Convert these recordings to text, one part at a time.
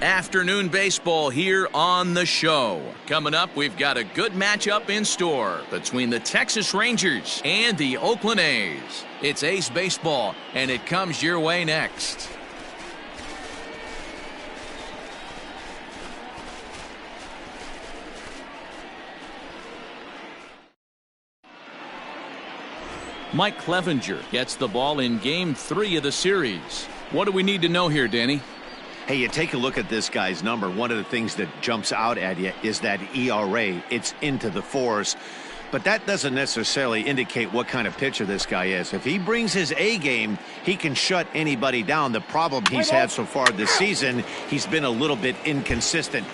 Afternoon baseball here on the show. Coming up, we've got a good matchup in store between the Texas Rangers and the Oakland A's. It's A's baseball, and it comes your way next. Mike Clevenger gets the ball in Game 3 of the series. What do we need to know here, Danny? Hey, you take a look at this guy's number. One of the things that jumps out at you is that ERA. It's into the fours. But that doesn't necessarily indicate what kind of pitcher this guy is. If he brings his A game, he can shut anybody down. The problem he's had so far this season, he's been a little bit inconsistent.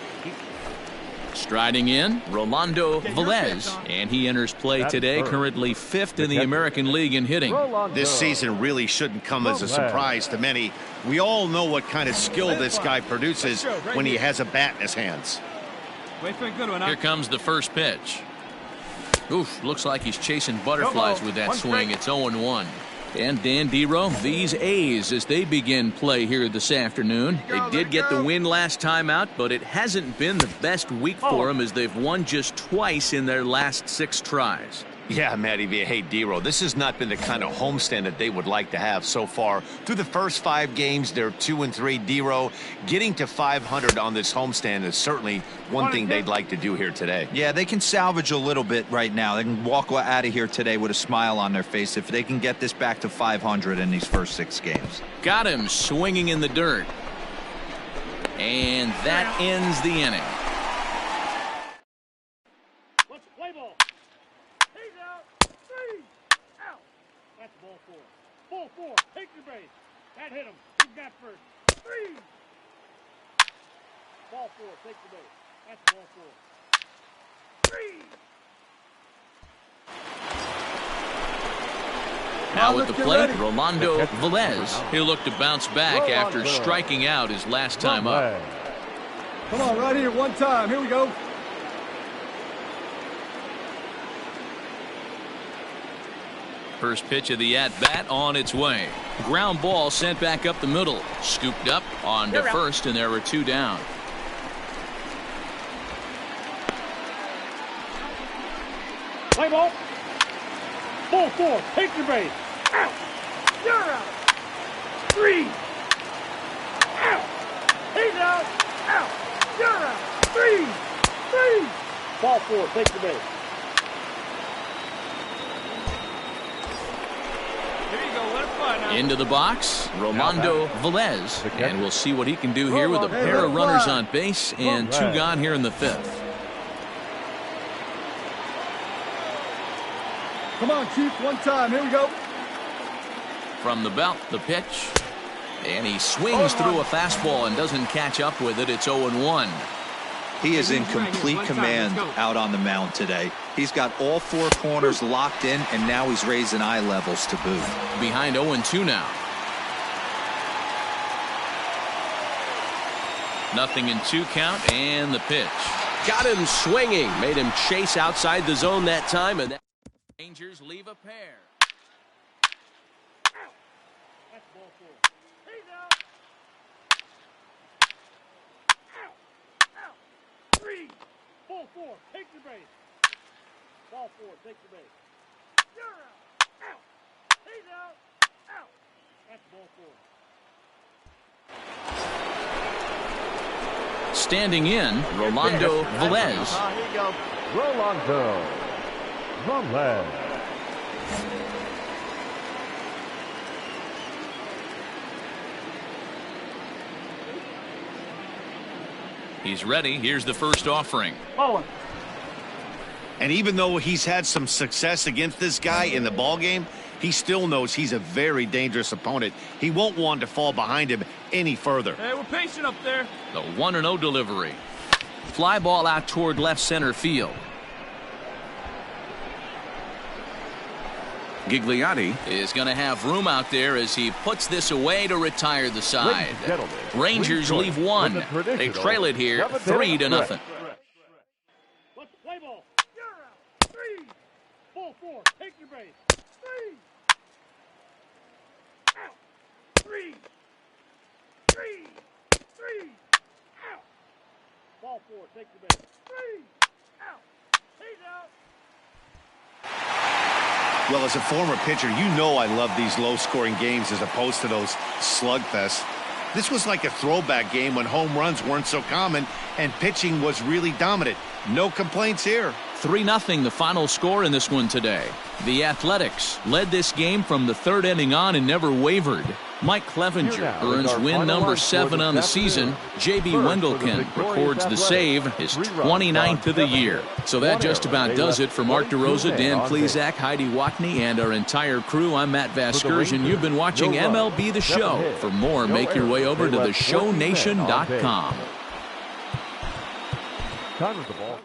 Striding in, Rolando Velez, and he enters play today, currently 5th in the American League in hitting. This season really shouldn't come as a surprise to many. We all know what kind of skill this guy produces when he has a bat in his hands. Here comes the first pitch. Oof, looks like he's chasing butterflies with that swing. It's 0-1. And Dan Dero, these A's as they begin play here this afternoon. They did get the win last time out, but it hasn't been the best week for them as they've won just twice in their last 6 tries. Yeah, Matty V. Hey, Dero, this has not been the kind of homestand that they would like to have so far. Through the first 5 games, they're 2-3. Dero, getting to 500 on this homestand is certainly one thing they'd like to do here today. Yeah, they can salvage a little bit right now. They can walk out of here today with a smile on their face if they can get this back to 500 in these first 6 games. Got him swinging in the dirt. And that ends the inning. Ball 4, take your base. That hit him. He's got first. 3. Ball 4, take the base. That's ball 4. 3. Now at the plate, Rolando Velez. He'll look to bounce back after striking out his last time up. Come on, right here, one time. Here we go. First pitch of the at-bat on its way. Ground ball sent back up the middle. Scooped up on to first, and there were 2 down. Play ball. Ball 4. Take your base. Out. You're out. 3. Out. He's out. Out. You're out. 3. Ball 4. Take the base. Into the box, Rolando Velez, and we'll see what he can do here with a pair of runners on base and 2 gone here in the 5th. Come on, Chief, one time. Here we go. From the belt, the pitch, and he swings through a fastball and doesn't catch up with it. It's 0-1. He is in complete command out on the mound today. He's got all 4 corners locked in, and now he's raising eye levels to boot. Behind 0-2 now. 0-2 count, and the pitch. Got him swinging. Made him chase outside the zone that time, and Rangers leave a pair. That's ball 4. He's out. 3. Ball 4. Take the base. Ball 4. Take the base. You're out. Out. He's out. Out. That's ball 4. Standing in, Rolando Velez. Here you go. Rolando Velez. He's ready. Here's the first offering. And even though he's had some success against this guy in the ballgame, he still knows he's a very dangerous opponent. He won't want to fall behind him any further. Hey, we're patient up there. The 1-0 delivery. Fly ball out toward left center field. Gigliotti is going to have room out there as he puts this away to retire the side. Rangers leave 1. They trail it here 3-0. Let's play ball. You're out. 3. Ball 4. Take your base. 3. Out. 3. Take the base. 3 out. He's out. Well, as a former pitcher, you know I love these low-scoring games as opposed to those slugfests. This was like a throwback game when home runs weren't so common and pitching was really dominant. No complaints here. 3-0 the final score in this one today. The Athletics led this game from the third inning on and never wavered. Mike Clevenger earns win number 7 on the season. J.B. Wendelken records the save, his 29th of the year. So that just about does it for Mark DeRosa, Dan Plesac, Heidi Watney, and our entire crew. I'm Matt Vasgersian. You've been watching MLB The Show. For more, make your way over to theshownation.com. Time of the ball.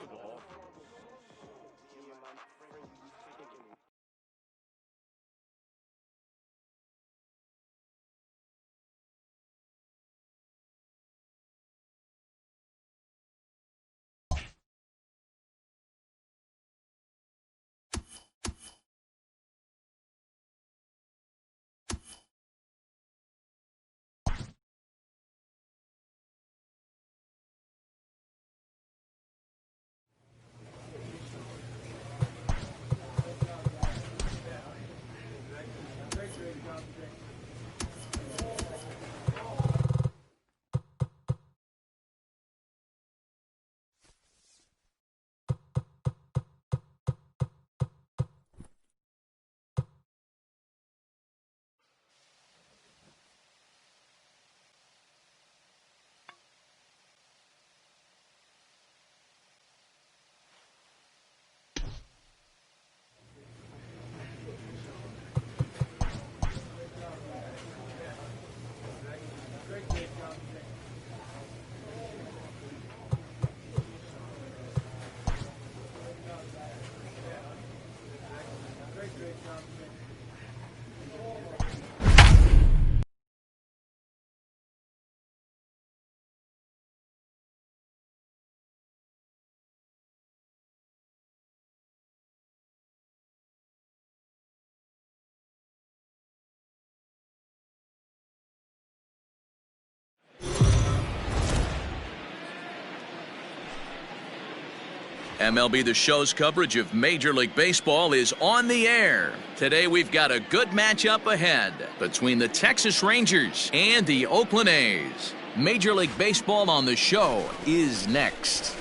MLB The Show's coverage of Major League Baseball is on the air. Today we've got a good matchup ahead between the Texas Rangers and the Oakland A's. Major League Baseball on the Show is next.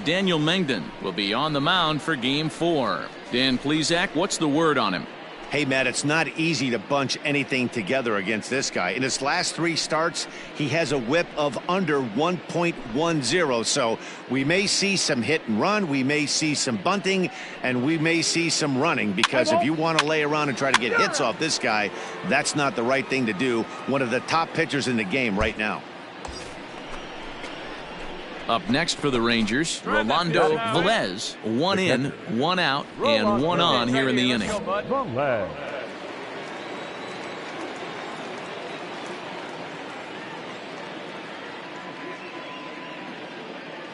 Daniel Mengden will be on the mound for Game 4. Dan Plesac, what's the word on him? Hey, Matt, it's not easy to bunch anything together against this guy. In his last 3 starts, he has a whip of under 1.10. So we may see some hit and run, we may see some bunting, and we may see some running, because if you want to lay around and try to get hits off this guy, that's not the right thing to do. One of the top pitchers in the game right now. Up next for the Rangers, Rolando Velez. 1 in, 1 out, and 1 on here in the inning.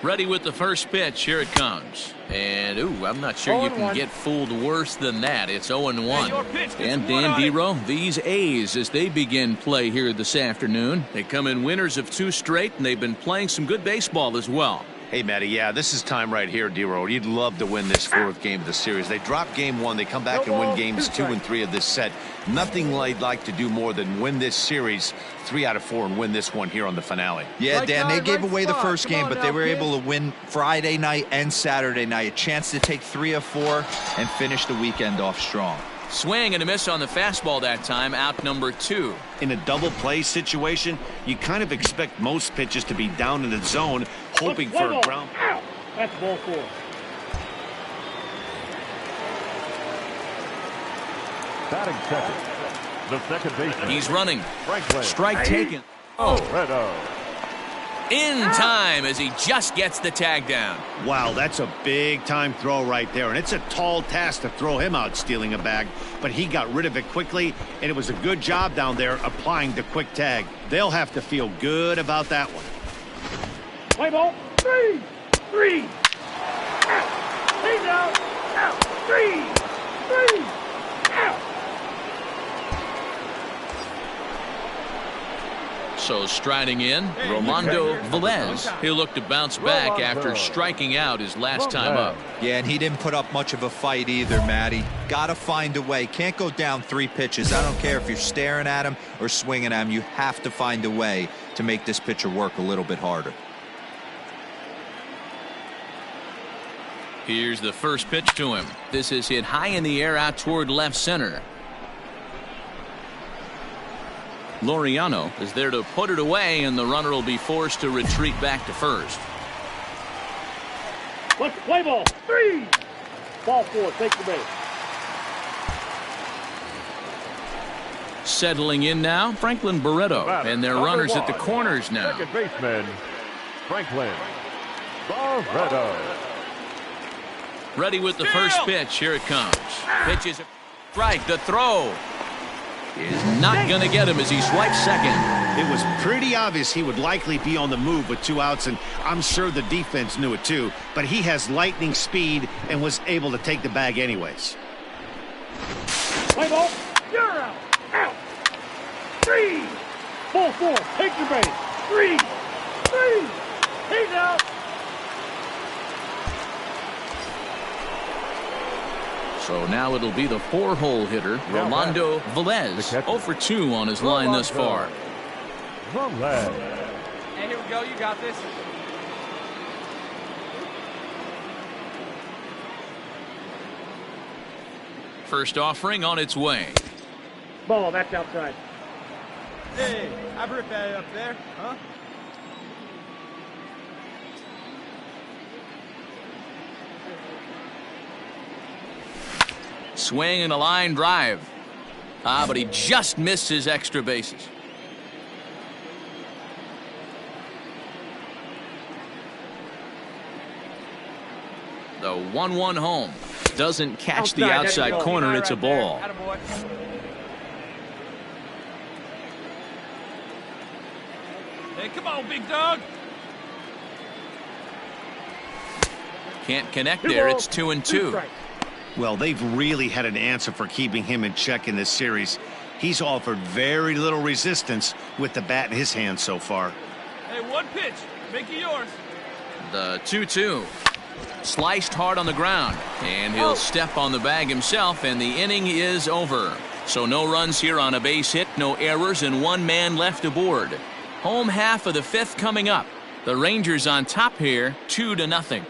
Ready with the first pitch. Here it comes. And, I'm not sure you can get fooled worse than that. It's 0-1. And Dan Dero, these A's, as they begin play here this afternoon. They come in winners of 2 straight, and they've been playing some good baseball as well. Hey, Matty, yeah, this is time right here, Dero. You'd love to win this 4th game of the series. They drop game 1. They come back and win games 2 and 3 of this set. Nothing they'd like to do more than win this series 3 out of 4 and win this one here on the finale. Yeah, Dan, they gave away the first game, but they were able to win Friday night and Saturday night. A chance to take 3 of 4 and finish the weekend off strong. Swing and a miss on the fastball that time, out number 2. In a double play situation, you kind of expect most pitches to be down in the zone, hoping for a ground. That's ball 4. Batting second, the second baseman. He's running. Franklin. Strike taken. Redo. In time as he just gets the tag down. Wow, that's a big-time throw right there, and it's a tall task to throw him out stealing a bag, but he got rid of it quickly, and it was a good job down there applying the quick tag. They'll have to feel good about that one. Play ball. 3. 3. Out. He's out. Out. 3. 3. out. So striding in, Rolando Velez. He'll look to bounce back after striking out his last time up. Yeah, and he didn't put up much of a fight either, Matty. Got to find a way. Can't go down 3 pitches. I don't care if you're staring at him or swinging at him. You have to find a way to make this pitcher work a little bit harder. Here's the first pitch to him. This is hit high in the air out toward left center. Laureano is there to put it away, and the runner will be forced to retreat back to first. Let's play ball. 3. Ball 4. Take the base. Settling in now, Franklin Barreto, and their runners at the corners now. Second baseman, Franklin Barreto. Ready with the first pitch. Here it comes. Pitches a strike. The throw is not going to get him as he swipes second. It was pretty obvious he would likely be on the move with 2 outs, and I'm sure the defense knew it too, but he has lightning speed and was able to take the bag anyways. Play ball. You're out. Out. 3. Ball 4. Take the base. 3. He's out. So now it'll be the 4-hole hitter, Rolando Velez, 0 for 2 on his line thus far. Velez. Hey, here we go. You got this. First offering on its way. Ball. That's outside. Hey, I ripped that up there, huh? Swing and a line drive. But he just missed his extra bases. The 1-1 home. Doesn't catch the outside corner. It's a ball. Hey, come on, big dog. Can't connect there. It's 2-2. Well, they've really had an answer for keeping him in check in this series. He's offered very little resistance with the bat in his hand so far. Hey, 1 pitch. Make it yours. The 2-2. Sliced hard on the ground, and he'll step on the bag himself, and the inning is over. So no runs here on a base hit, no errors, and 1 man left aboard. Home half of the 5th coming up. The Rangers on top here, 2-0.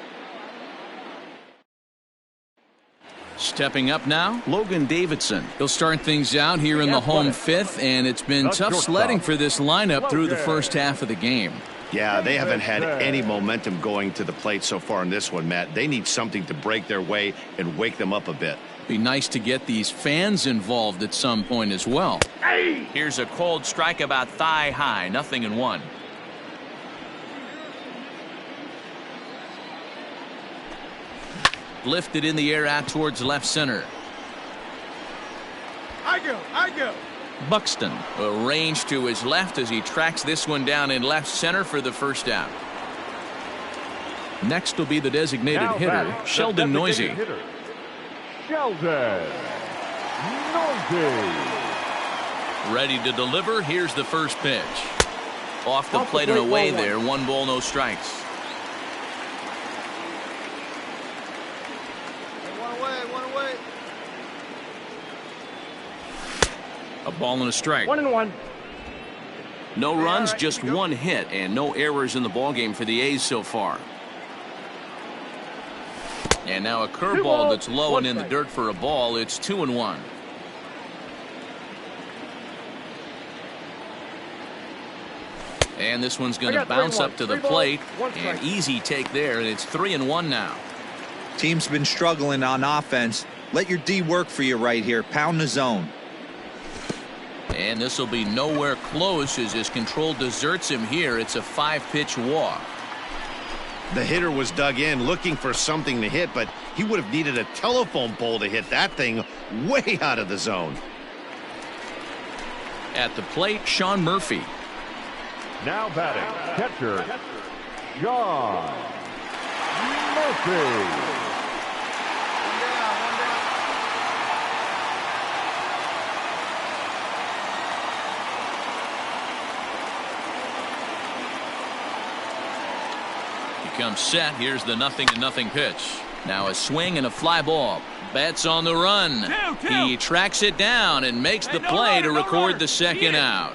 Stepping up now, Logan Davidson. He'll start things out here in the home 5th, and it's been tough sledding for this lineup through the first half of the game. Yeah, they haven't had any momentum going to the plate so far in this one, Matt. They need something to break their way and wake them up a bit. Be nice to get these fans involved at some point as well. Here's a cold strike about thigh high, 0-1. Lifted in the air out towards left center. I go. Buxton arranged to his left as he tracks this one down in left center for the first out. Next will be the designated hitter, Sheldon Noisy. Sheldon Noisy. Ready to deliver. Here's the first pitch. Off the plate and away there. 1 ball, no strikes. One away. A ball and a strike. 1-1. No runs, just 1 hit, and no errors in the ballgame for the A's so far. And now a curveball that's low and in the dirt for a ball. It's 2-1. And this one's going to bounce up to the plate. An easy take there, and it's 3-1 now. Team's been struggling on offense. Let your D work for you right here. Pound the zone. And this will be nowhere close as his control deserts him here. It's a 5-pitch walk. The hitter was dug in looking for something to hit, but he would have needed a telephone pole to hit that thing way out of the zone. At the plate, Sean Murphy. Now batting, catcher, Sean Murphy. He comes set. Here's the 0-0 pitch. Now a swing and a fly ball. Betts on the run. He tracks it down and makes the play to record the second out.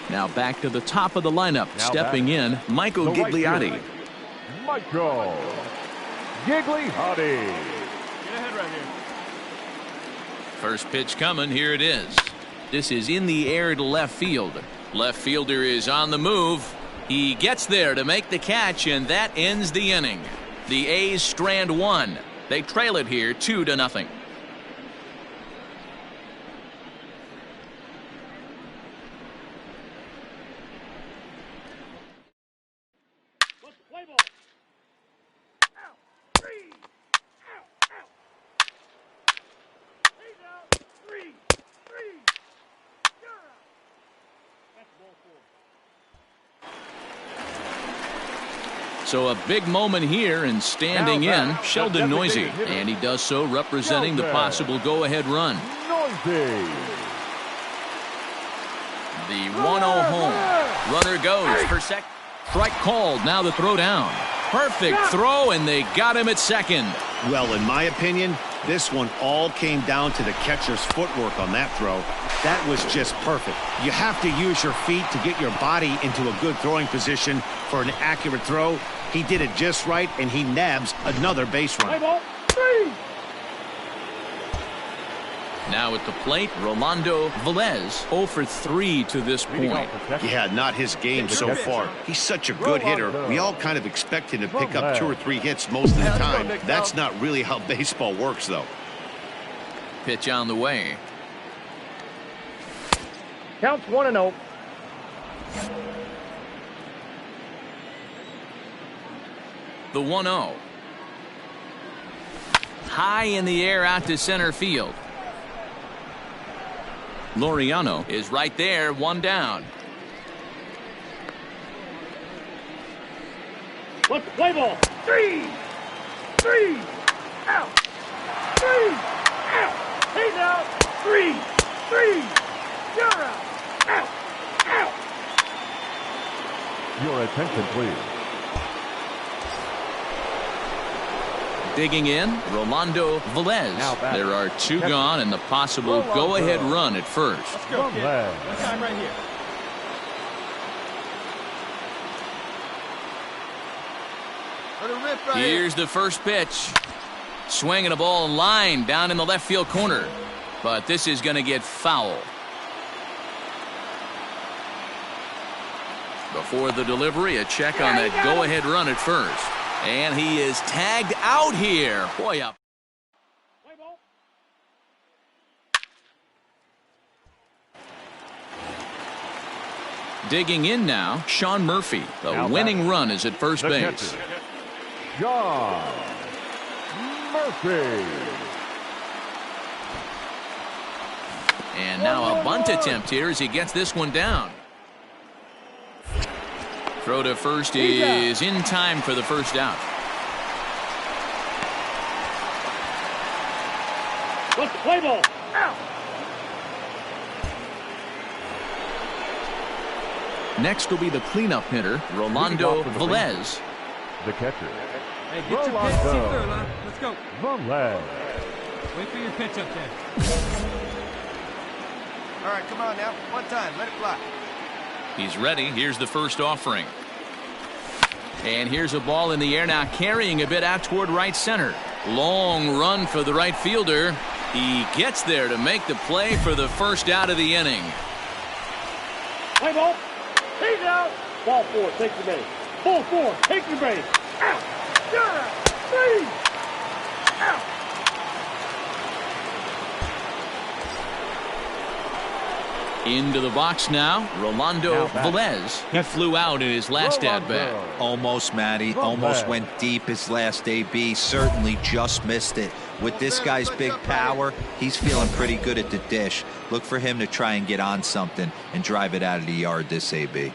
Now back to the top of the lineup. Stepping in, Michael Gigliotti. Michael Gigliotti. Get ahead right here. First pitch coming. Here it is. This is in the air to left field. Left fielder is on the move. He gets there to make the catch, and that ends the inning. The A's strand one. They trail it here 2-0. Let's play ball. Out. 3. Out. Out. He's out. 3. 3. You're out. That's ball 4. So a big moment here, and standing in, Sheldon Noise, and he does so representing the possible go-ahead run. Noisy. The 1-0 home. Runner goes for second. Strike called. Now the throw down. Perfect throw, and they got him at second. Well, in my opinion, this one all came down to the catcher's footwork on that throw. That was just perfect. You have to use your feet to get your body into a good throwing position for an accurate throw. He did it just right, and he nabs another base Play run. ball. 3. Now at the plate, Rolando Velez 0 for 3 to this point. Yeah, not his game so far. He's such a good hitter. We all kind of expect him to pick up 2 or 3 hits most of the time. That's not really how baseball works, though. Pitch on the way. Counts 1-0. The 1-0. High in the air out to center field. Laureano is right there, 1 down. Let's play ball. 3. 3. Out. 3. Out. He's out. 3. 3. You're out. Out. Out. Your attention, please. Digging in, Rolando Velez. There are 2 gone and the possible go-ahead run at first. Let's go, kid. One time right here. Let it rip right here. Here's the first pitch. Swinging a ball line down in the left field corner. But this is going to get foul. Before the delivery, a check on that go-ahead run at first. And he is tagged out here. Boy, up. Play ball. Digging in now, Sean Murphy. The winning run is at first base. John Murphy. And now a bunt attempt here as he gets this one down. Throw to first is in time for the first out. Let's play ball. Out. Next will be the cleanup hitter, Rolando Velez. The catcher. Hey, get your pitch. See Rolando through, man. Let's go. Velez. Wait for your pitch up there. All right, come on now. One time. Let it fly. He's ready. Here's the first offering. And here's a ball in the air now, carrying a bit out toward right center. Long run for the right fielder. He gets there to make the play for the first out of the inning. Play ball. He's out. Ball 4. Take the base. Ball 4. Take the base. Out. You're out. 3. Out. Into the box now, Rolando Velez. He flew out in his last at-bat. Almost, Matty. Almost went deep his last AB. Certainly just missed it. With this guy's big power, he's feeling pretty good at the dish. Look for him to try and get on something and drive it out of the yard this AB.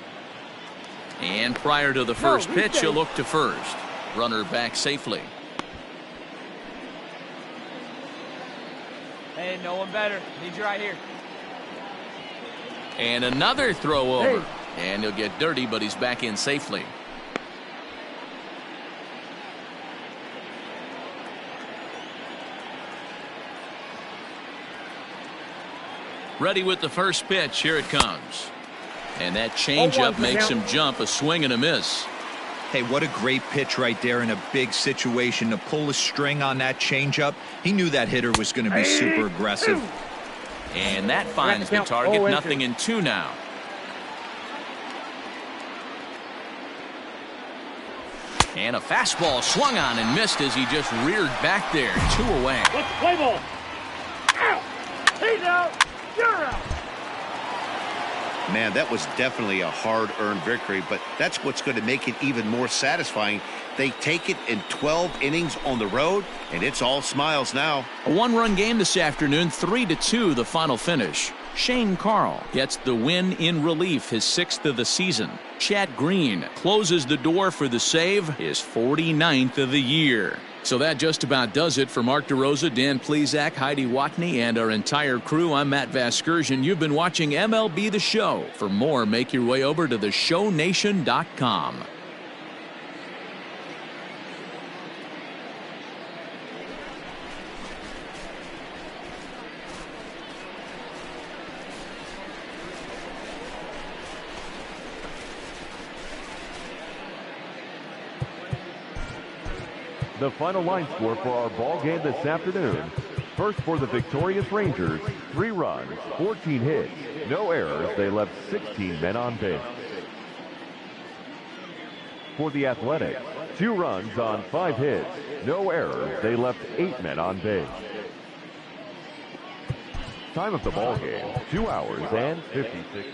And prior to the first pitch, he'll look to first. Runner back safely. Hey, no one better. Need you right here. And another throw over. And he'll get dirty, but he's back in safely. Ready with the first pitch. Here it comes. And that changeup makes him jump. A swing and a miss. Hey, what a great pitch right there in a big situation to pull a string on that changeup. He knew that hitter was going to be super aggressive. And that finds the target. 0-2 now. And a fastball swung on and missed as he just reared back there. 2 away. Let's play ball. Out. He's out. You're out. Man, that was definitely a hard-earned victory, but that's what's going to make it even more satisfying. They take it in 12 innings on the road, and it's all smiles now. A 1-run game this afternoon, 3-2 the final finish. Shane Carl gets the win in relief, his 6th of the season. Chad Green closes the door for the save, his 49th of the year. So that just about does it for Mark DeRosa, Dan Plesac, Heidi Watney, and our entire crew. I'm Matt Vasgersian. You've been watching MLB The Show. For more, make your way over to theshownation.com. The final line score for our ball game this afternoon. First for the victorious Rangers, 3 runs, 14 hits, no errors. They left 16 men on base. For the Athletics, 2 runs on 5 hits, no errors. They left 8 men on base. Time of the ball game, 2 hours and 56.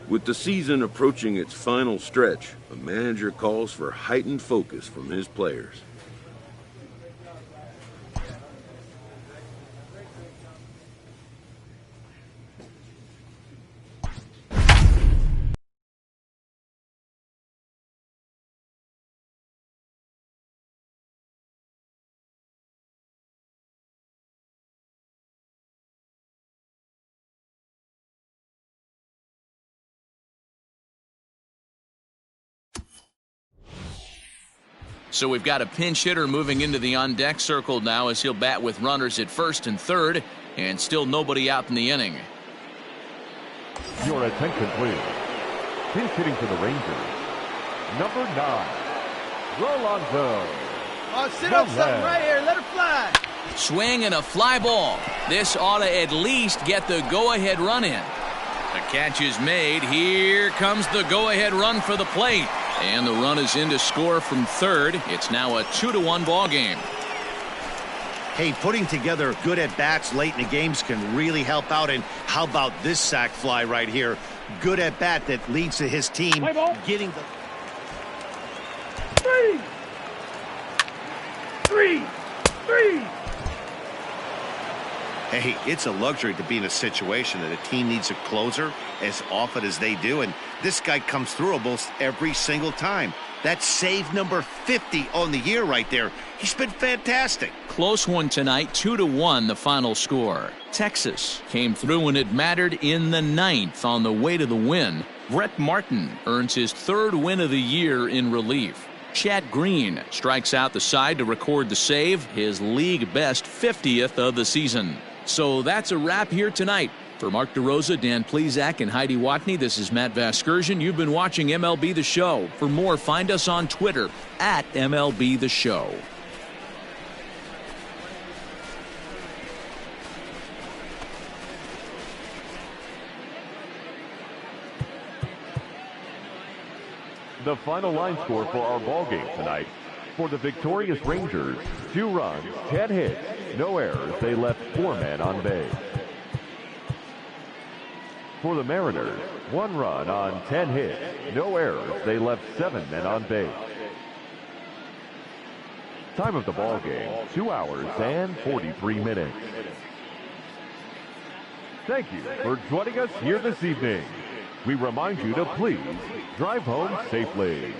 With the season approaching its final stretch, a manager calls for heightened focus from his players. So we've got a pinch hitter moving into the on-deck circle now as he'll bat with runners at first and third, and still nobody out in the inning. Your attention, please. Pinch hitting for the Rangers, number 9, Rolando. Oh, sit up something right here. Let her fly. Swing and a fly ball. This ought to at least get the go-ahead run in. The catch is made. Here comes the go-ahead run for the plate. And the run is in to score from third. It's now a 2-1 ball game. Hey, putting together good at-bats late in the games can really help out. And how about this sac fly right here? Good at-bat that leads to his team getting the... 3. Hey, it's a luxury to be in a situation that a team needs a closer as often as they do, and this guy comes through almost every single time. That's save number 50 on the year right there. He's been fantastic. Close one tonight, 2-1 the final score. Texas came through when it mattered in the 9th on the way to the win. Brett Martin earns his 3rd win of the year in relief. Chad Green strikes out the side to record the save, his league best 50th of the season. So that's a wrap here tonight. For Mark DeRosa, Dan Plesac, and Heidi Watney, this is Matt Vasgersian. You've been watching MLB The Show. For more, find us on Twitter at MLB The Show. The final line score for our ball game tonight. For the victorious Rangers, 2 runs, 10 hits, no errors. They left 4 men on base. For the Mariners, 1 run on 10 hits, no errors. They left 7 men on base. Time of the ball game, 2 hours and 43 minutes. Thank you for joining us here this evening. We remind you to please drive home safely.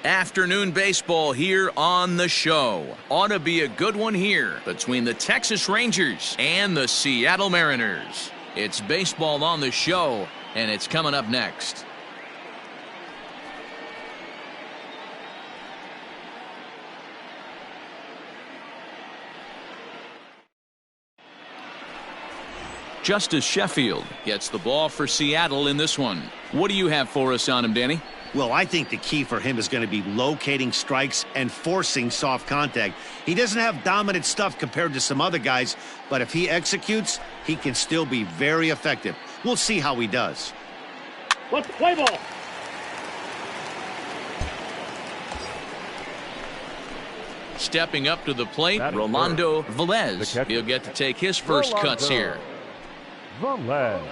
Afternoon baseball here on the show. Ought to be a good one here between the Texas Rangers and the Seattle Mariners. It's baseball on the show, and it's coming up next. Justice Sheffield gets the ball for Seattle in this one. What do you have for us on him, Danny? Well, I think the key for him is going to be locating strikes and forcing soft contact. He doesn't have dominant stuff compared to some other guys, but if he executes, he can still be very effective. We'll see how he does. Let's play ball. Stepping up to the plate, Rolando Velez. He'll get to take his first cuts here. Velez.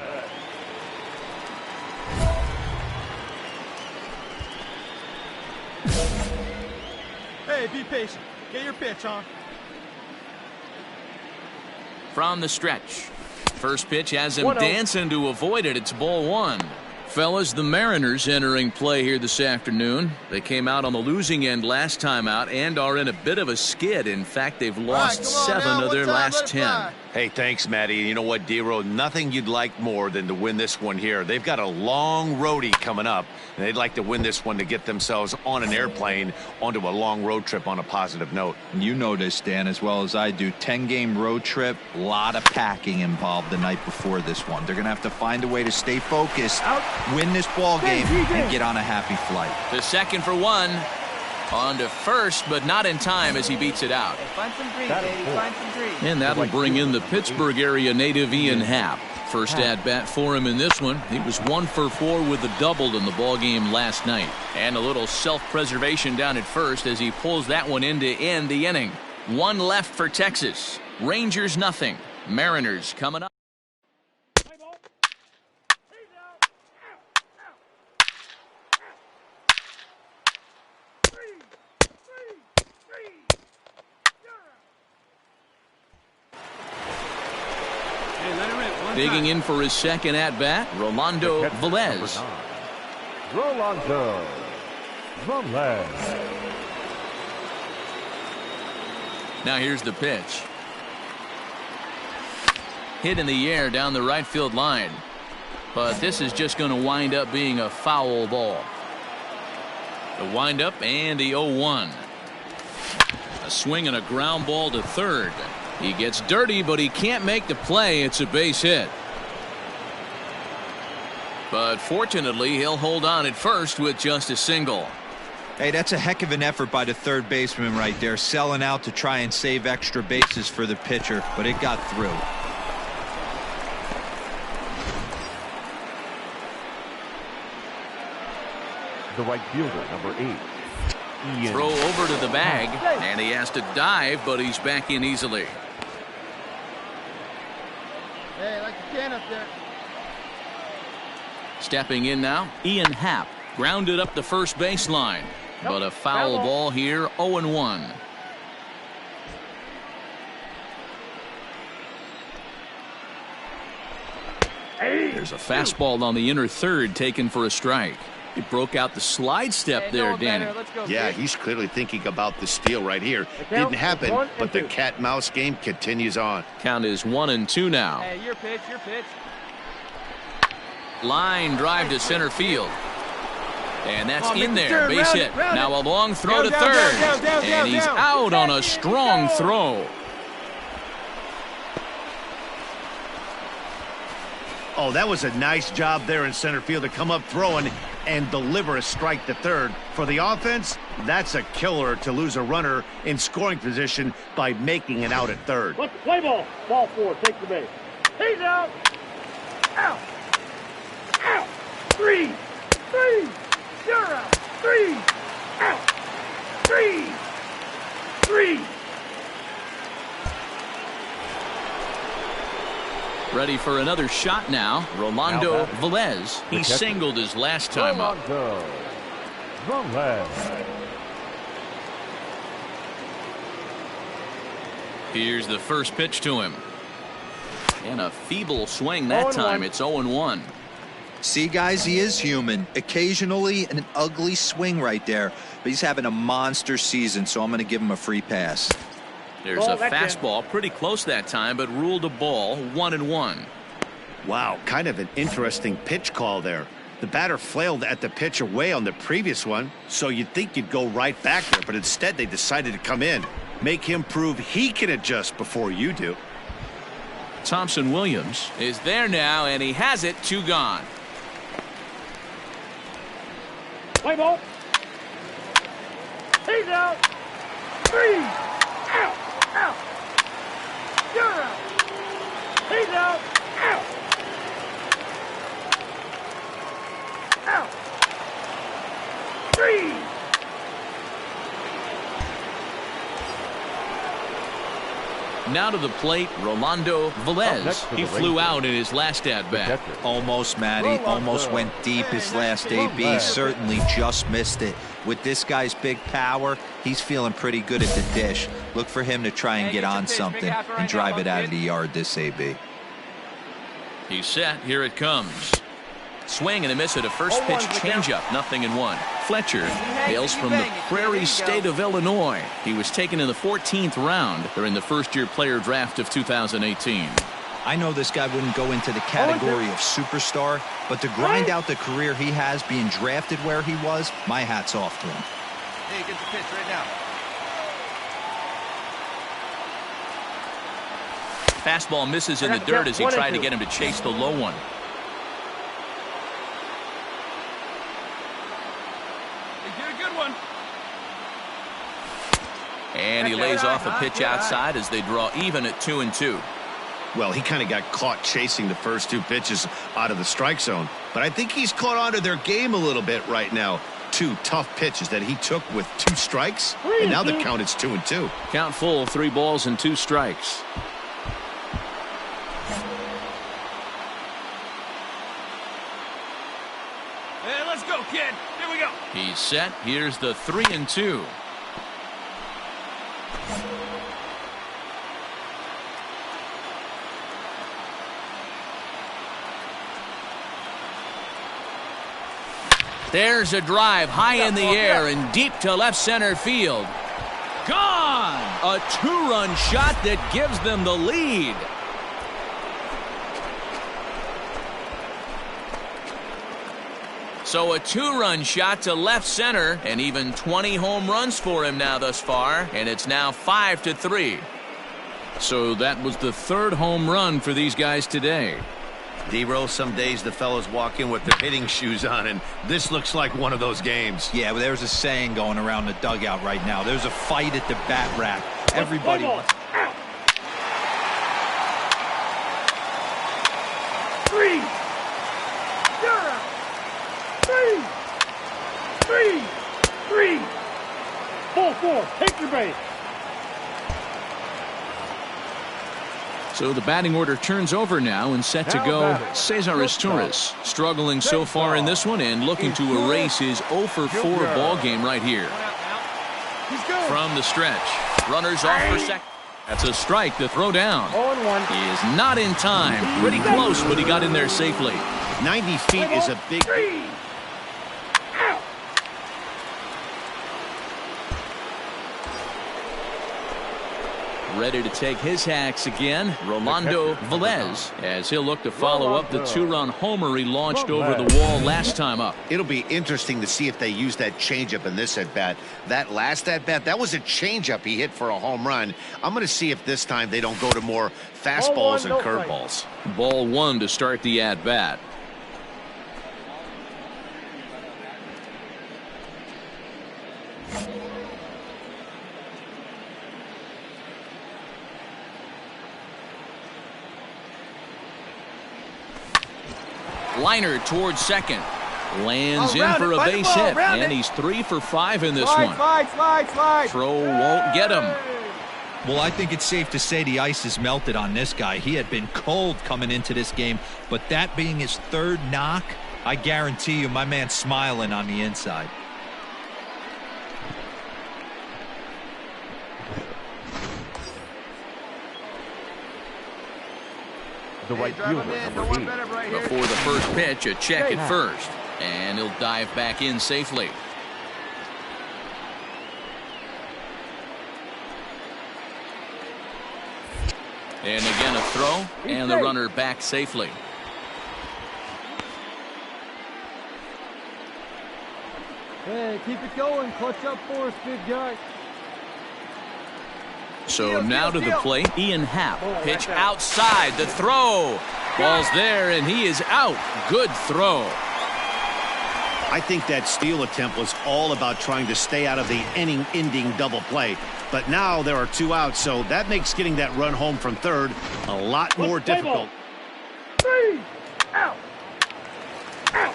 Hey, be patient. Get your pitch on. From the stretch. First pitch has him dancing to avoid it. It's ball one. Fellas, the Mariners entering play here this afternoon. They came out on the losing end last time out and are in a bit of a skid. In fact, they've lost 7 of their last 10. Hey, thanks, Matty. You know what, D-Row? Nothing you'd like more than to win this one here. They've got a long roadie coming up, and they'd like to win this one to get themselves on an airplane onto a long road trip on a positive note. You know this, Dan, as well as I do. 10-game road trip, a lot of packing involved the night before this one. They're going to have to find a way to stay focused, win this ball game, and get on a happy flight. The second for one. On to first, but not in time as he beats it out. Find some green, baby. Find some green. And that'll bring in the Pittsburgh area native Ian Happ. First at-bat for him in this one. He was 1 for 4 with a double in the ballgame last night. And a little self-preservation down at first as he pulls that one in to end the inning. 1 left for Texas. Rangers nothing. Mariners coming up. Digging in for his second at-bat, Rolando Velez. Rolando Velez. Now here's the pitch. Hit in the air down the right field line. But this is just going to wind up being a foul ball. The windup and the 0-1. A swing and a ground ball to third. He gets dirty, but he can't make the play. It's a base hit. But fortunately, he'll hold on at first with just a single. Hey, that's a heck of an effort by the third baseman right there, selling out to try and save extra bases for the pitcher, but it got through. The right fielder, number 8. Ian. Throw over to the bag, and he has to dive, but he's back in easily. Hey, like a can up there. Stepping in now, Ian Happ. Grounded up the first baseline. But a foul ball here, 0-1. There's a fastball on the inner third taken for a strike. He broke out the slide step there, Danny. Yeah, he's clearly thinking about the steal right here. Didn't happen, but the cat-mouse game continues on. Count is 1-2 now. Hey, your pitch, your pitch. Line drive to center field. And that's in there, base hit. Now a long throw to third. And he's out on a strong throw. Oh, that was a nice job there in center field to come up throwing and deliver a strike to third. For the offense, that's a killer to lose a runner in scoring position by making it out at third. Let's play ball. Ball 4, take the base. He's out. Out. Out. 3. 3. You're out. 3. Out. 3. 3. Ready for another shot now. Rolando Velez. He singled his last time up. Here's the first pitch to him. And a feeble swing that time. It's 0-1. See, guys, he is human. Occasionally an ugly swing right there, but he's having a monster season, so I'm going to give him a free pass. There's a fastball pretty close that time, but ruled a ball, 1-1. Wow, kind of an interesting pitch call there. The batter flailed at the pitch away on the previous one, so you'd think you'd go right back there, but instead they decided to come in. Make him prove he can adjust before you do. Thompson Williams is there now, and he has it, 2 gone. Play ball. He's out. 3. Out. Out. You're out. He's out. Out. Out. 3. Now to the plate, Rolando Velez. He flew out in his last at-bat. Almost, Matty. Almost went deep his last AB. Certainly just missed it. With this guy's big power, he's feeling pretty good at the dish. Look for him to try and get on something and drive it out of the yard this AB. He's set. Here it comes. Swing and a miss at a first pitch changeup. 0-1. Fletcher hails from the Prairie State of Illinois. He was taken in the 14th round during the first-year player draft of 2018. I know this guy wouldn't go into the category of superstar, but to grind out the career he has being drafted where he was, my hat's off to him. Hey, get the pitch right now. Fastball misses in the dirt as he tried to get him to chase the low one. And he lays off a pitch outside as they draw even at 2-2. Well, he kind of got caught chasing the first 2 pitches out of the strike zone. But I think he's caught on to their game a little bit right now. 2 tough pitches that he took with 2 strikes. And now the count is 2-2. Count full, 3 balls and 2 strikes. Hey, let's go, kid. Here we go. He's set. Here's the 3-2. There's a drive high in the air and deep to left center field. Gone! A 2-run shot that gives them the lead. So a 2-run shot to left center, and even 20 home runs for him now thus far, and it's now 5-3. So that was the 3rd home run for these guys today. D-Row, some days the fellas walk in with their hitting shoes on, and this looks like one of those games. Yeah, well, there's a saying going around the dugout right now. There's a fight at the bat rack. Everybody wants... 3. You're out. 3. 4. Take your base. So the batting order turns over now and set to go. Cesar Torres struggling so far in this one and looking to erase his 0-for-4 ball game right here. From the stretch, runners off for second. That's a strike to throw down. He is not in time. Pretty close, but he got in there safely. 90 feet is a big... Ready to take his hacks again, Rolando Velez, as he'll look to follow up the 2-run homer he launched over the wall last time up. It'll be interesting to see if they use that changeup in this at-bat. That last at-bat, that was a changeup he hit for a home run. I'm going to see if this time they don't go to more fastballs and curveballs. Ball 1 to start the at-bat. Liner towards second. Lands in for a base hit, and he's 3 for 5 in this one. Slide. Throw won't get him. Well, I think it's safe to say the ice is melted on this guy. He had been cold coming into this game, but that being his 3rd knock, I guarantee you my man's smiling on the inside. the right fielder, number 8. Before the first pitch, a check at first. And he'll dive back in safely. And again a throw, and the runner back safely. Hey, keep it going. Clutch up for us, big guy. So now to the plate, Ian Happ. Pitch outside, the throw. Ball's there, and he is out. Good throw. I think that steal attempt was all about trying to stay out of the inning-ending double play. But now there are 2 outs, so that makes getting that run home from third a lot more difficult. 3 out. Out.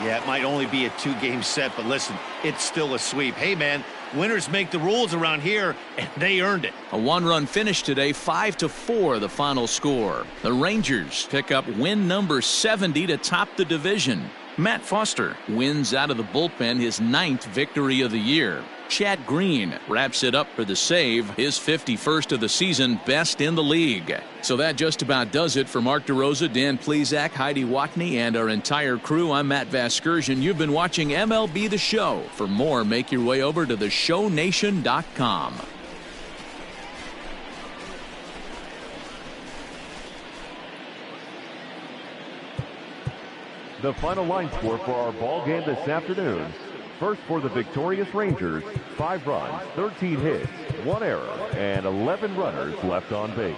Yeah, it might only be a 2-game set, but listen, it's still a sweep. Hey, man, winners make the rules around here, and they earned it. A 1-run finish today, 5-4 the final score. The Rangers pick up win number 70 to top the division. Matt Foster wins out of the bullpen his 9th victory of the year. Chad Green wraps it up for the save, his 51st of the season, best in the league. So that just about does it for Mark DeRosa, Dan Plesac, Heidi Watney, and our entire crew. I'm Matt Vasgersian. You've been watching MLB The Show. For more, make your way over to theshownation.com. The final line score for our ball game this afternoon. First for the victorious Rangers, 5 runs, 13 hits, 1 error, and 11 runners left on base.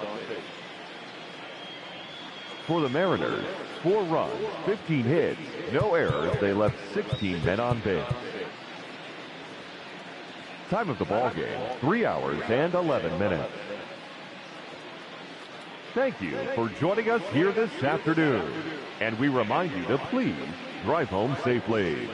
For the Mariners, 4 runs, 15 hits, no errors. They left 16 men on base. Time of the ball game, 3 hours and 11 minutes. Thank you for joining us here this afternoon. And we remind you to please drive home safely.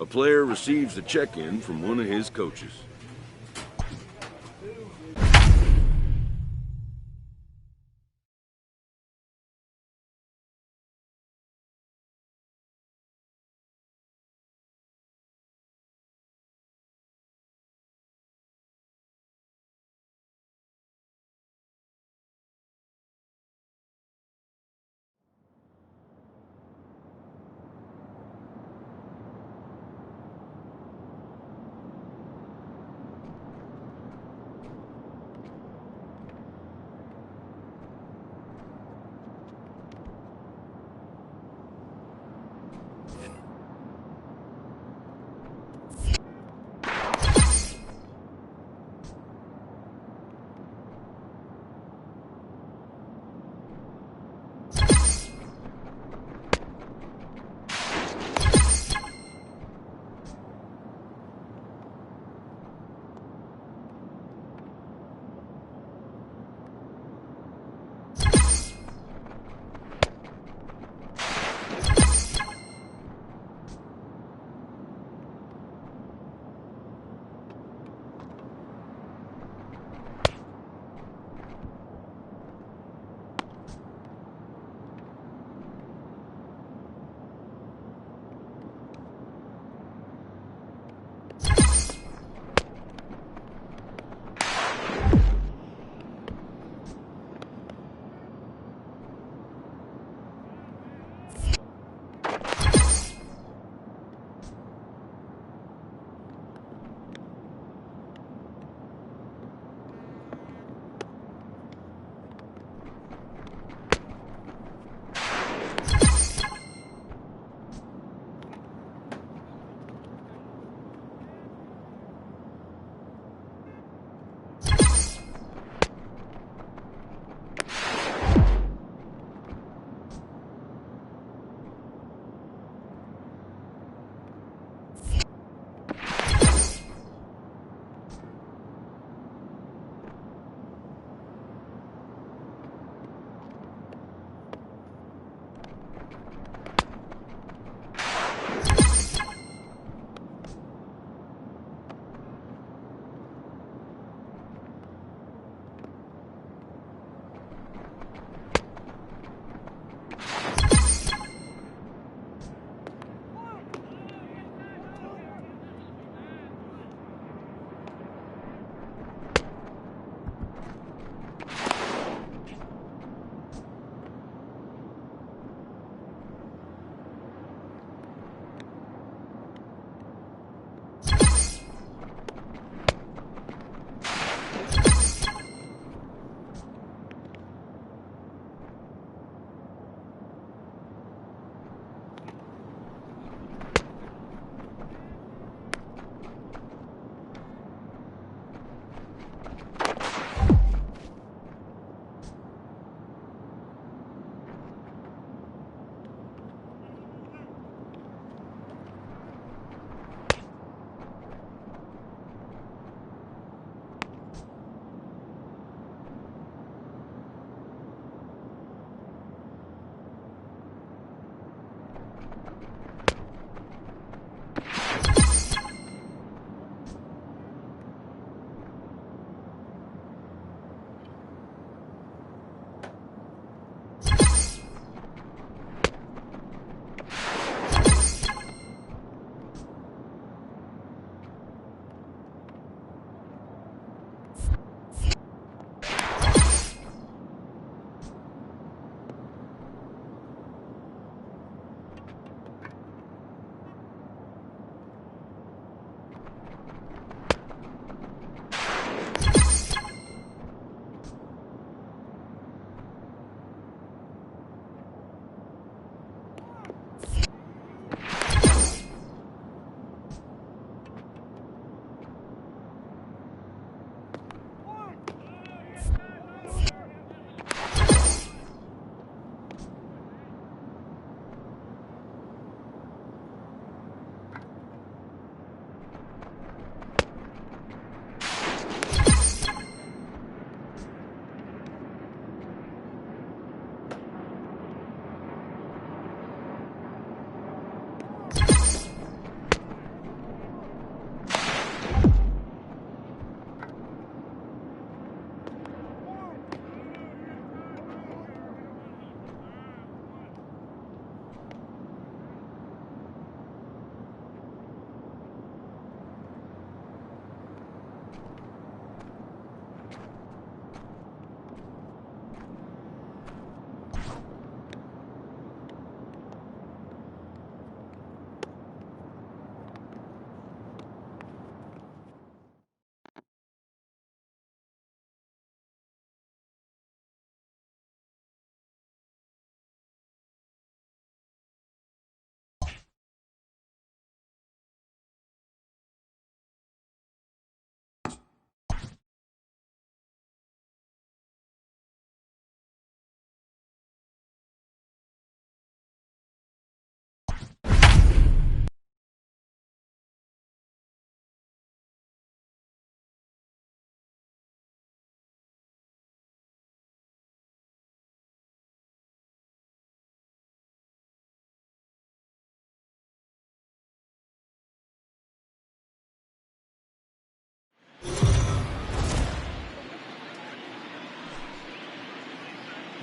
A player receives a check-in from one of his coaches.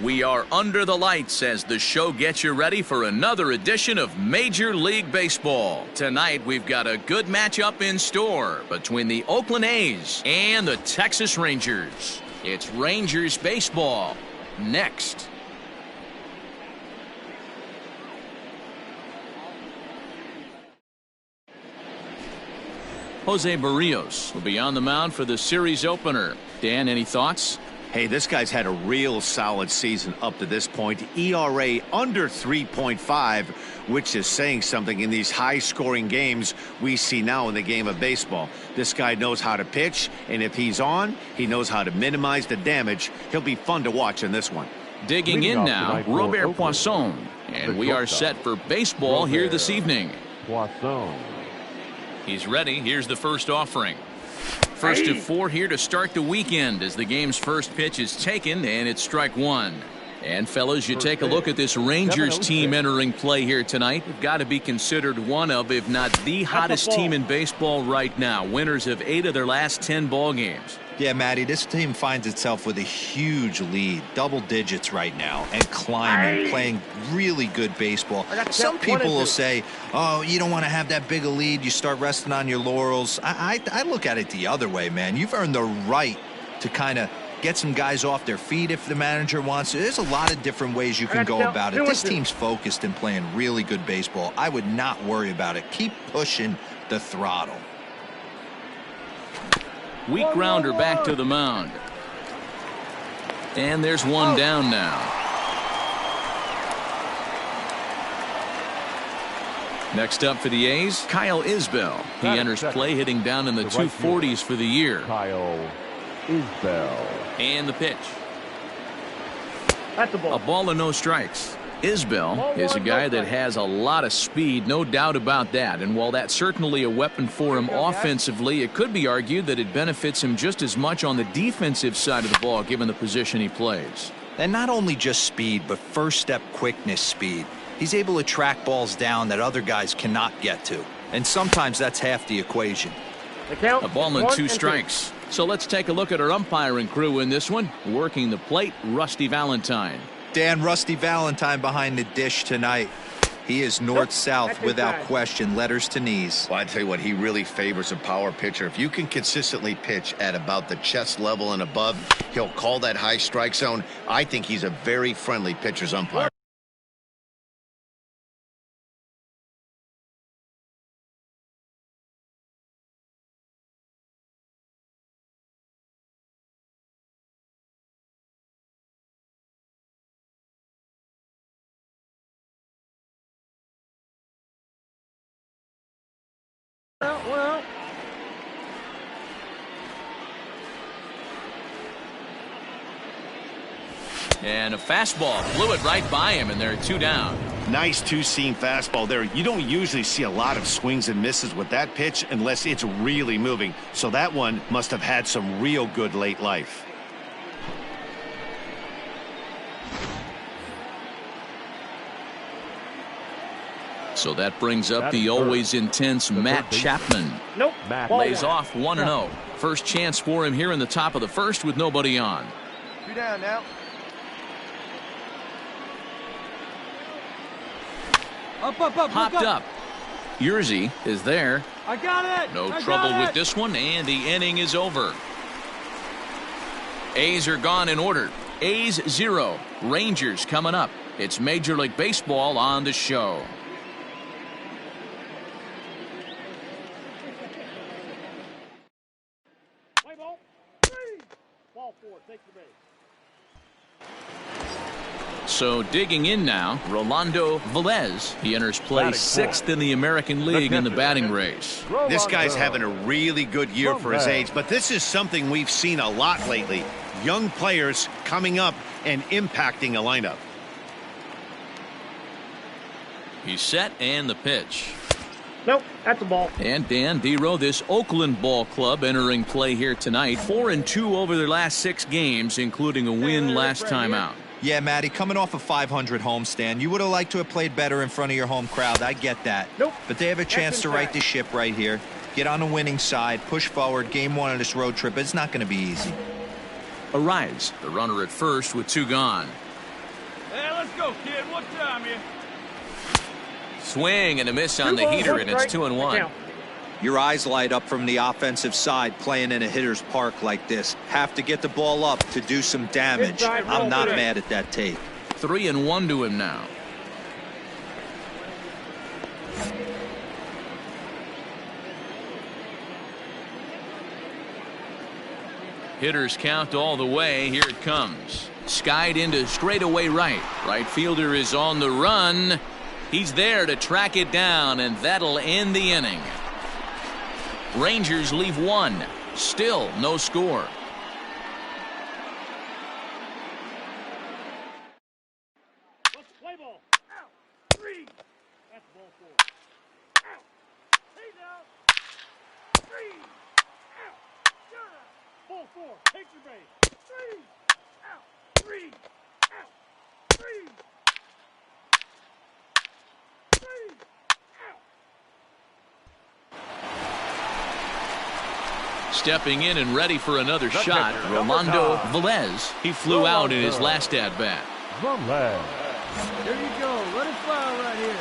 We are under the lights as the show gets you ready for another edition of Major League Baseball. Tonight, we've got a good matchup in store between the Oakland A's and the Texas Rangers. It's Rangers baseball next. Jose Barrios will be on the mound for the series opener. Dan, any thoughts? Hey, this guy's had a real solid season up to this point. ERA under 3.5, which is saying something in these high-scoring games we see now in the game of baseball. This guy knows how to pitch, and if he's on, he knows how to minimize the damage. He'll be fun to watch in this one. Digging in now, Robert Poisson. And we are set for baseball here this evening. Poisson. He's ready. Here's the first offering. First to 4 here to start the weekend as the game's first pitch is taken, and it's strike one. And fellas, you take a look at this Rangers team entering play here tonight. They've got to be considered one of, if not the hottest team in baseball right now. Winners of 8 of their last 10 ball games. Yeah, Matty, this team finds itself with a huge lead, double digits right now, and climbing, playing really good baseball. Some people will say, oh, you don't want to have that big a lead. You start resting on your laurels. I look at it the other way, man. You've earned the right to kind of get some guys off their feet if the manager wants to. There's a lot of different ways you can go about it. This team's focused and playing really good baseball. I would not worry about it. Keep pushing the throttle. Weak grounder back to the mound. And there's one down now. Next up for the A's, Kyle Isbell. He enters play hitting down in the 240s for the year. Kyle Isbell. And the pitch. That's a ball. A ball and no strikes. Isbell is a guy that has a lot of speed, no doubt about that. And while that's certainly a weapon for him offensively, it could be argued that it benefits him just as much on the defensive side of the ball, given the position he plays. And not only just speed, but first step quickness speed. He's able to track balls down that other guys cannot get to. And sometimes that's half the equation. A ball and 2 strikes. So let's take a look at our umpiring crew in this one. Working the plate, Rusty Valentine. Dan, Rusty Valentine behind the dish tonight. He is north-south without question, letters to knees. Well, I tell you what, he really favors a power pitcher. If you can consistently pitch at about the chest level and above, he'll call that high strike zone. I think he's a very friendly pitcher's umpire. Well. And a fastball blew it right by him, and there are 2 down. Nice two-seam fastball there. You don't usually see a lot of swings and misses with that pitch unless it's really moving. So that one must have had some real good late life. So that brings up the always intense Matt Chapman. Nope. Lays off 1-0. First chance for him here in the top of the first with nobody on. 2 down now. Up. Popped up. Yerzy is there. I got it. No trouble with this one, and the inning is over. A's are gone in order. A's 0. Rangers coming up. It's Major League Baseball on the show. So digging in now, Rolando Velez. He enters play 6th in the American League in the batting race. This guy's having a really good year for his age, but this is something we've seen a lot lately. Young players coming up and impacting a lineup. He's set, and the pitch. Nope, that's a ball. And Dan Dero, this Oakland ball club entering play here tonight. 4-2 over their last 6 games, including a win last time out. Yeah, Matty, coming off a 500 homestand, you would have liked to have played better in front of your home crowd. I get that. Nope. But they have a chance to right the ship right here. Get on the winning side, push forward, game 1 of this road trip. It's not going to be easy. Arise, the runner at first with 2 gone. let's go, kid. What time here? Swing and a miss on the heater, and it's 2-1. Your eyes light up from the offensive side playing in a hitter's park like this. Have to get the ball up to do some damage. I'm not mad at that take. 3-1 to him now. Hitters count all the way. Here it comes. Skied into straightaway right. Right fielder is on the run. He's there to track it down, and that'll end the inning. Rangers leave one. Still no score. Let's play ball. Out. 3. That's ball 4. Out. He's out. 3. Out. You're out. Ball 4. Take your base. 3. Out. 3. Out. 3. 3. Out. Stepping in and ready for another shot, Rolando Velez. He flew out in his last at-bat. Here you go. Let it fly right here.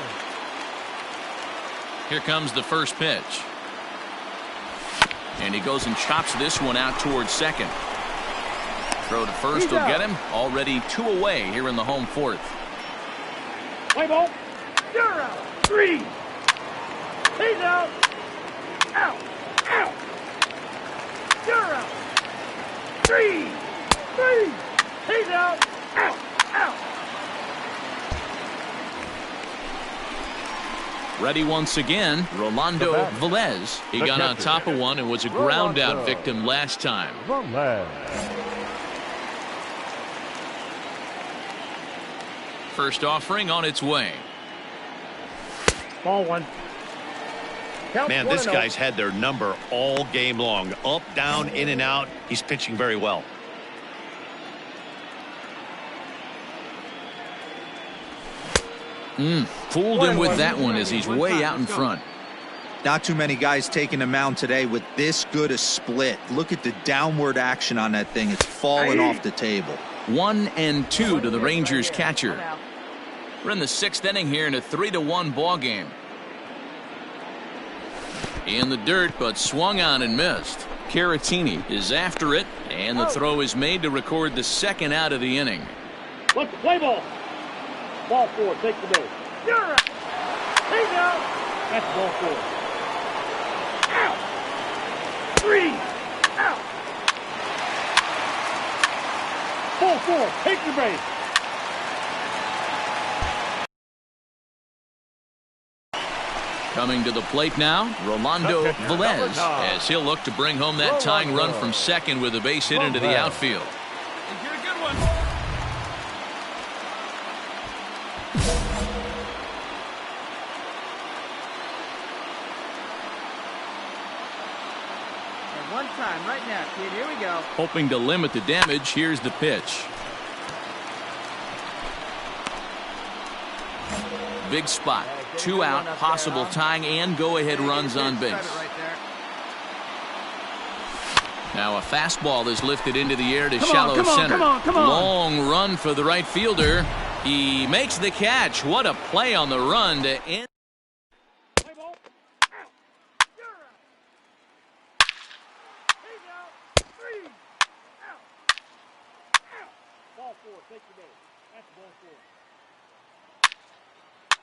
Here comes the first pitch. And he goes and chops this one out towards second. Throw to first will get him. Already 2 away here in the home fourth. Play ball. You're out. 3. He's out. Out. Out. You're out. 3. 3. He's out. Out. Out. Ready once again, Rolando Velez. He got on top of one and was a ground out victim last time. First offering on its way. Ball 1. Man, this guy's had their number all game long. Up, down, in and out. He's pitching very well. Fooled him with that one as he's way out in front. Not too many guys taking the mound today with this good a split. Look at the downward action on that thing. It's falling off the table. 1-2 to the Rangers catcher. We're in the 6th inning here in a 3-1 ball game. In the dirt, but swung on and missed. Caratini is after it, and the throw is made to record the second out of the inning. Let's play ball. Ball 4. Take the base. You're out. He's out. That's ball 4. Out. 3. Out. Ball 4. Take the base. Coming to the plate now, Rolando Velez, as he'll look to bring home that tying run from second with a base hit into the outfield. Get a good one. And one time right now, kid. Here we go. Hoping to limit the damage, here's the pitch. Big spot. 2 out, possible tying and go-ahead runs on base. Now a fastball is lifted into the air to shallow center. Long run for the right fielder. He makes the catch. What a play on the run to end. Play ball. Out. You're out. He's out. 3. Out. Out. Ball 4. Take the base. That's ball 4.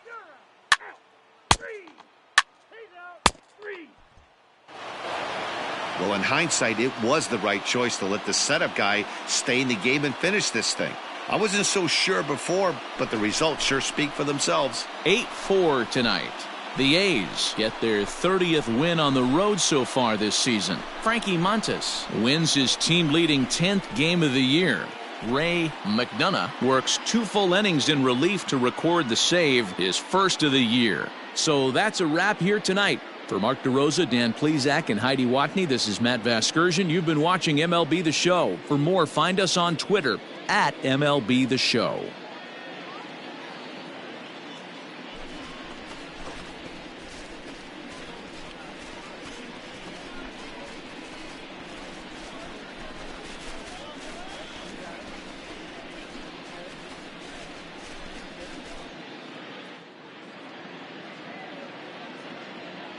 You're out. Out. 3. He's out. 3. Well, in hindsight, it was the right choice to let the setup guy stay in the game and finish this thing. I wasn't so sure before, but the results sure speak for themselves. 8-4 tonight. The A's get their 30th win on the road so far this season. Frankie Montas wins his team-leading 10th game of the year. Ray McDonough works 2 full innings in relief to record the save, his first of the year. So that's a wrap here tonight. For Mark DeRosa, Dan Plesac, and Heidi Watney, this is Matt Vasgersian. You've been watching MLB The Show. For more, find us on Twitter at MLB The Show.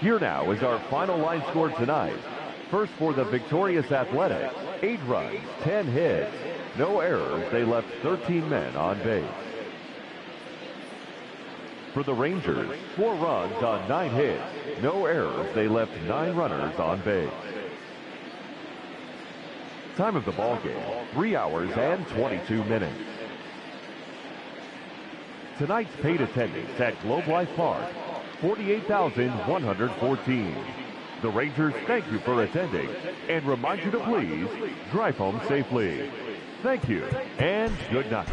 Here now is our final line score tonight. First for the victorious Athletics, 8 runs, 10 hits, no errors. They left 13 men on base. For the Rangers, 4 runs on 9 hits, no errors. They left 9 runners on base. Time of the ball game, 3 hours and 22 minutes. Tonight's paid attendance at Globe Life Park, 48,114. The Rangers thank you for attending and remind you to please drive home safely. Thank you and good night.